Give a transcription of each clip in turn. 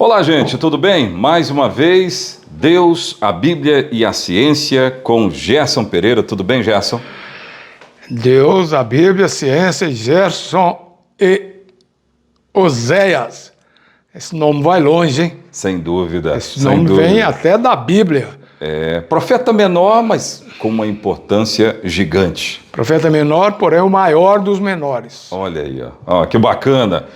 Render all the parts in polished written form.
Olá, gente, tudo bem? Mais uma vez, Deus, a Bíblia e a Ciência com Gerson Pereira. Tudo bem, Gerson? Deus, a Bíblia, a ciência, Gerson e Oséias. Esse nome vai longe, hein? Sem dúvida, Esse sem nome dúvida. vem até da Bíblia. É, profeta menor, mas com uma importância gigante. Profeta menor, porém o maior dos menores. Olha aí, ó, que bacana.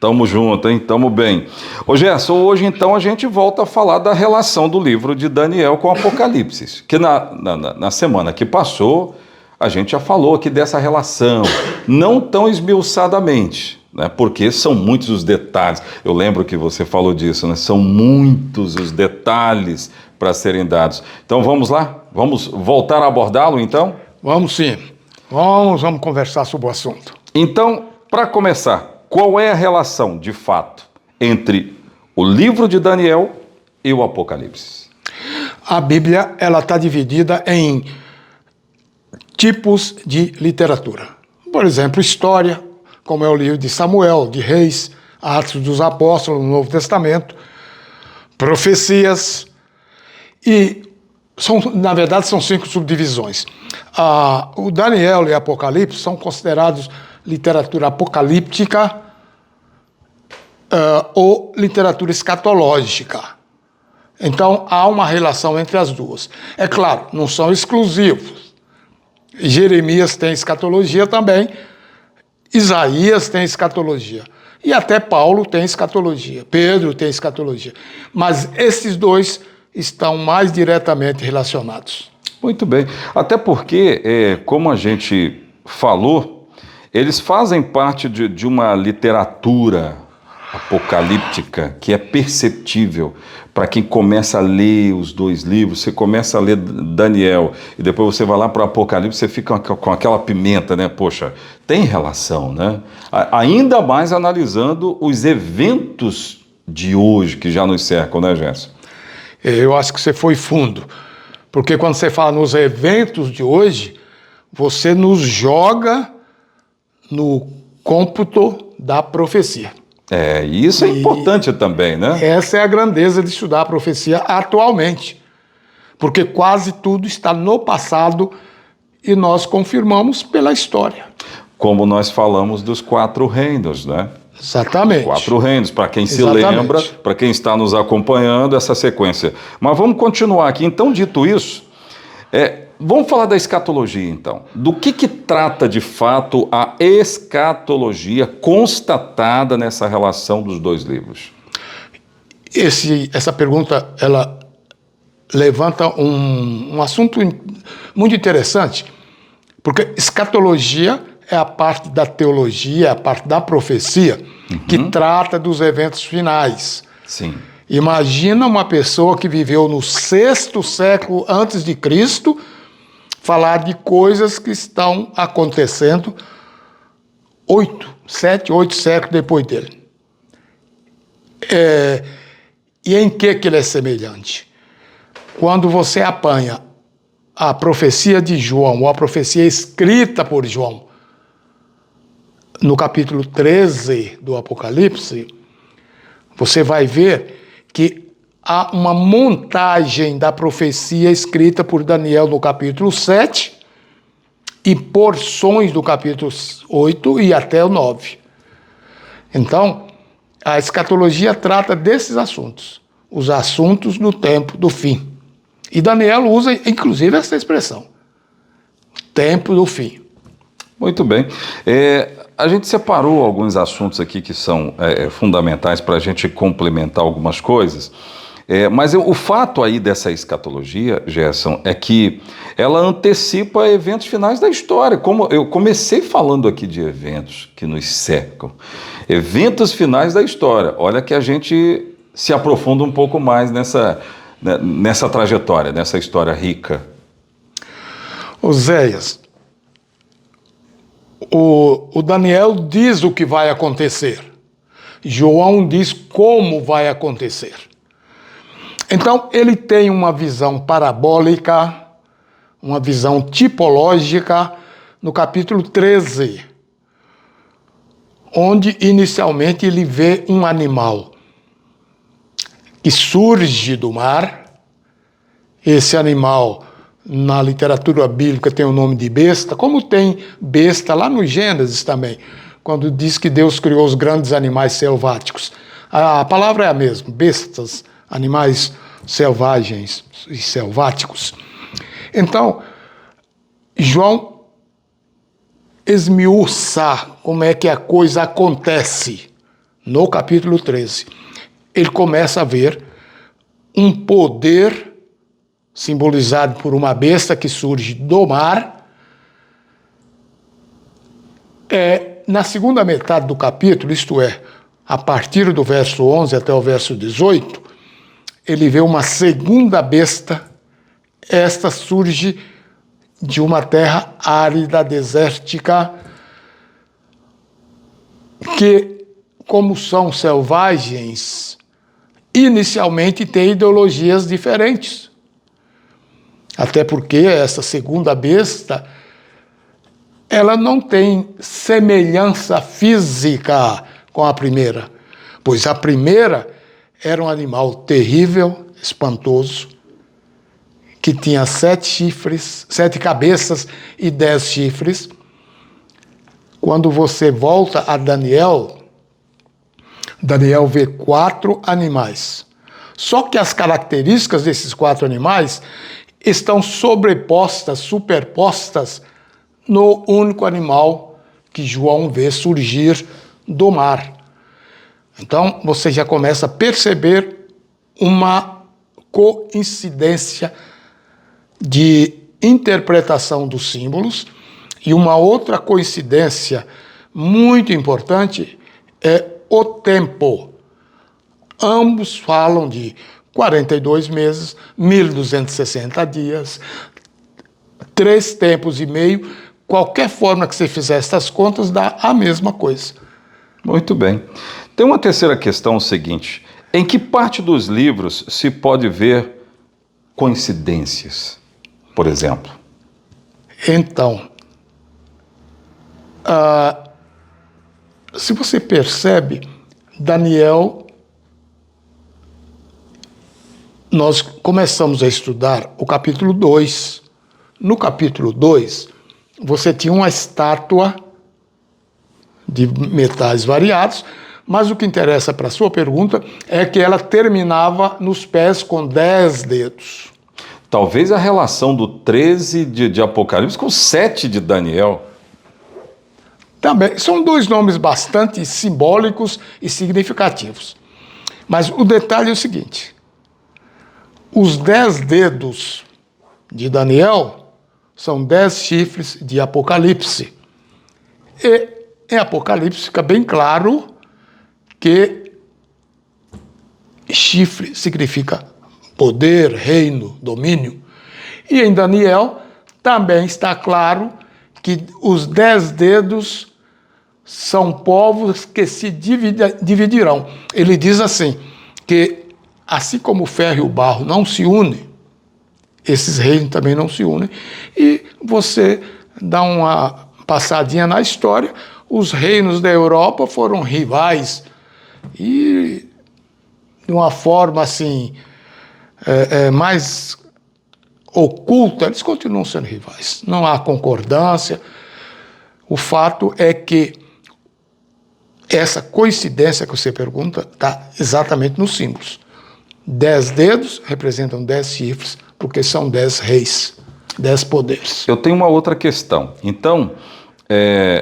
Tamo junto, hein? Tamo bem. Ô Gerson, hoje então a gente volta a falar da relação do livro de Daniel com Apocalipse. Que na semana que passou, a gente já falou aqui dessa relação, não tão esmiuçadamente, né? Porque são muitos os detalhes. Eu lembro que você falou disso, né? São muitos os detalhes para serem dados. Então vamos lá? Vamos voltar a abordá-lo então? Vamos sim. Vamos conversar sobre o assunto. Então, para começar, qual é a relação, de fato, entre o livro de Daniel e o Apocalipse? A Bíblia, ela está dividida em tipos de literatura. Por exemplo, história, como é o livro de Samuel, de Reis, Atos dos Apóstolos no Novo Testamento, profecias, e na verdade são 5 subdivisões. O Daniel e Apocalipse são considerados literatura apocalíptica ou literatura escatológica. Então há uma relação entre as duas. É claro, não são exclusivos. Jeremias tem escatologia também, Isaías tem escatologia. E até Paulo tem escatologia, Pedro tem escatologia. Mas esses dois estão mais diretamente relacionados. Muito bem. Até porque, como a gente falou, eles fazem parte de uma literatura apocalíptica que é perceptível para quem começa a ler os dois livros. Você começa a ler Daniel e depois você vai lá para o Apocalipse, você fica com aquela pimenta, né? Poxa, tem relação, né? Ainda mais analisando os eventos de hoje que já nos cercam, né, Gerson? Eu acho que você foi fundo, porque quando você fala nos eventos de hoje, você nos joga no cômputo da profecia. Isso é importante também, né? Essa é a grandeza de estudar a profecia atualmente, porque quase tudo está no passado e nós confirmamos pela história. Como nós falamos dos 4 reinos, né? Exatamente. 4 reinos, para quem se Exatamente. lembra, para quem está nos acompanhando, essa sequência. Mas vamos continuar aqui. Então, dito isso, vamos falar da escatologia, então. Do que trata, de fato, a escatologia constatada nessa relação dos dois livros? Essa pergunta, ela levanta um assunto muito interessante, porque escatologia é a parte da teologia, é a parte da profecia, que trata dos eventos finais. Sim. Imagina uma pessoa que viveu no 6º século antes de Cristo falar de coisas que estão acontecendo 7, 8 séculos depois dele. E em que ele é semelhante? Quando você apanha a profecia de João, ou a profecia escrita por João, no capítulo 13 do Apocalipse, você vai ver que há uma montagem da profecia escrita por Daniel no capítulo 7 e porções do capítulo 8 e até o 9. Então, a escatologia trata desses assuntos, os assuntos no tempo do fim. E Daniel usa, inclusive, essa expressão, tempo do fim. Muito bem. A gente separou alguns assuntos aqui que são fundamentais para a gente complementar algumas coisas, mas o fato aí dessa escatologia, Gerson, é que ela antecipa eventos finais da história. Como eu comecei falando aqui de eventos que nos cercam, eventos finais da história. Olha que a gente se aprofunda um pouco mais nessa trajetória, nessa história rica. Oséias, o Daniel diz o que vai acontecer. João diz como vai acontecer. Então, ele tem uma visão parabólica, uma visão tipológica no capítulo 13, onde inicialmente ele vê um animal. que surge do mar. Esse animal, na literatura bíblica, tem o nome de besta, como tem besta lá no Gênesis também, quando diz que Deus criou os grandes animais selváticos. A palavra é a mesma, bestas, animais selvagens e selváticos. Então, João esmiuça como é que a coisa acontece no capítulo 13. Ele começa a ver um poder simbolizado por uma besta que surge do mar. Na segunda metade do capítulo, isto é, a partir do verso 11 até o verso 18, ele vê uma segunda besta. Esta surge de uma terra árida, desértica, que, como são selvagens, inicialmente tem ideologias diferentes. Até porque essa segunda besta, ela não tem semelhança física com a primeira, pois a primeira era um animal terrível, espantoso, que tinha 7 chifres, 7 cabeças e 10 chifres. Quando você volta a Daniel, Daniel vê 4 animais. Só que as características desses 4 animais estão sobrepostas, superpostas no único animal que João vê surgir do mar. Então, você já começa a perceber uma coincidência de interpretação dos símbolos, e uma outra coincidência muito importante é o tempo. Ambos falam de 42 meses, 1.260 dias, 3 tempos e meio. Qualquer forma que você fizer essas contas, dá a mesma coisa. Muito bem. Tem uma terceira questão, o seguinte: em que parte dos livros se pode ver coincidências, por exemplo? Então, se você percebe, Daniel, nós começamos a estudar o capítulo 2. No capítulo 2, você tinha uma estátua de metais variados, mas o que interessa para a sua pergunta é que ela terminava nos pés com 10 dedos. Talvez a relação do 13 de Apocalipse com 7 de Daniel. Também são 2 nomes bastante simbólicos e significativos. Mas o detalhe é o seguinte: os 10 dedos de Daniel são 10 chifres de Apocalipse. E em Apocalipse fica bem claro que chifre significa poder, reino, domínio. E em Daniel também está claro que os 10 dedos são povos que se dividirão. Ele diz assim, que assim como o ferro e o barro não se unem, esses reinos também não se unem. E você dá uma passadinha na história, os reinos da Europa foram rivais e de uma forma assim mais oculta, eles continuam sendo rivais. Não há concordância. O fato é que essa coincidência que você pergunta está exatamente nos símbolos. 10 dedos representam 10 chifres, porque são 10 reis, 10 poderes. Eu tenho uma outra questão. Então,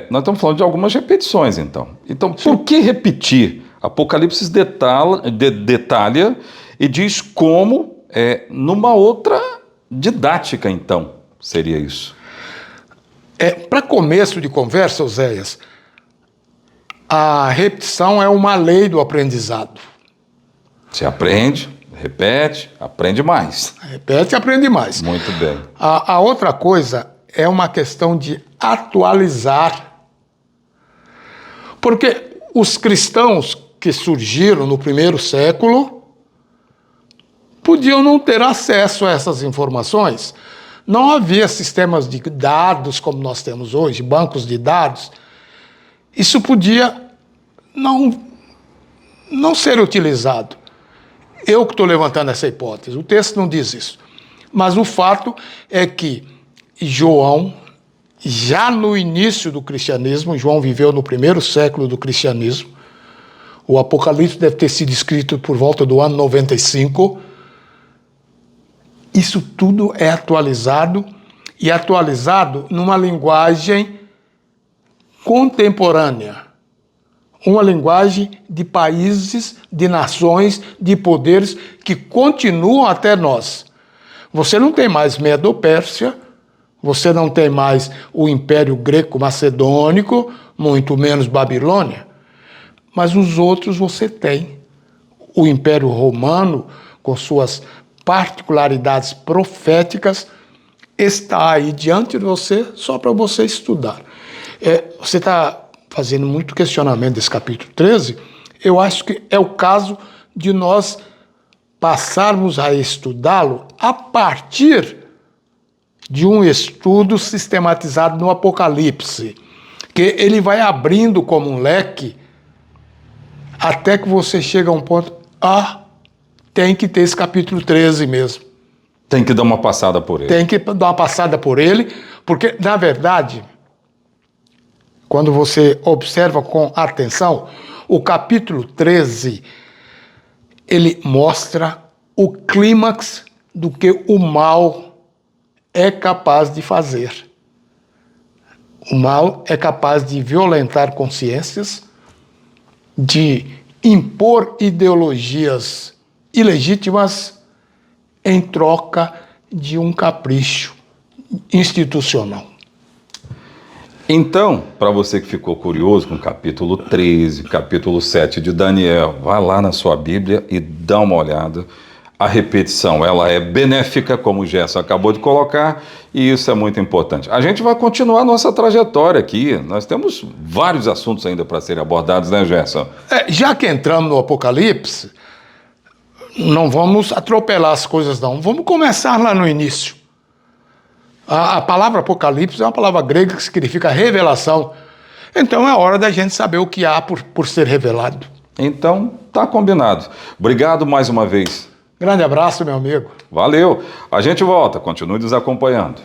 nós estamos falando de algumas repetições, então. Então, por que repetir? Apocalipse detalha e diz como, numa outra didática, então, seria isso. Para começo de conversa, Oséias, a repetição é uma lei do aprendizado. Você aprende, repete, aprende mais. Repete e aprende mais. Muito bem. A outra coisa é uma questão de atualizar. Porque os cristãos que surgiram no primeiro século podiam não ter acesso a essas informações. Não havia sistemas de dados como nós temos hoje, bancos de dados. Isso podia não ser utilizado. Eu que estou levantando essa hipótese, o texto não diz isso. Mas o fato é que João, já no início do cristianismo, João viveu no primeiro século do cristianismo, o Apocalipse deve ter sido escrito por volta do ano 95, isso tudo é atualizado, e atualizado numa linguagem contemporânea. Uma linguagem de países, de nações, de poderes que continuam até nós. Você não tem mais Medo-Pérsia, você não tem mais o Império Greco-Macedônico, muito menos Babilônia, mas os outros você tem. O Império Romano, com suas particularidades proféticas, está aí diante de você só para você estudar. Você está fazendo muito questionamento desse capítulo 13, eu acho que é o caso de nós passarmos a estudá-lo a partir de um estudo sistematizado no Apocalipse, que ele vai abrindo como um leque até que você chega a um ponto, tem que ter esse capítulo 13 mesmo. Tem que dar uma passada por ele. Tem que dar uma passada por ele, porque, na verdade, quando você observa com atenção, o capítulo 13, ele mostra o clímax do que o mal é capaz de fazer. O mal é capaz de violentar consciências, de impor ideologias ilegítimas em troca de um capricho institucional. Então, para você que ficou curioso com o capítulo 13, capítulo 7 de Daniel, vá lá na sua Bíblia e dá uma olhada. A repetição, ela é benéfica, como o Gerson acabou de colocar, e isso é muito importante. A gente vai continuar a nossa trajetória aqui. Nós temos vários assuntos ainda para serem abordados, né, Gerson? Já que entramos no Apocalipse, não vamos atropelar as coisas, não. Vamos começar lá no início. A palavra Apocalipse é uma palavra grega que significa revelação. Então é hora da gente saber o que há por ser revelado. Então, tá combinado. Obrigado mais uma vez. Grande abraço, meu amigo. Valeu. A gente volta. Continue nos acompanhando.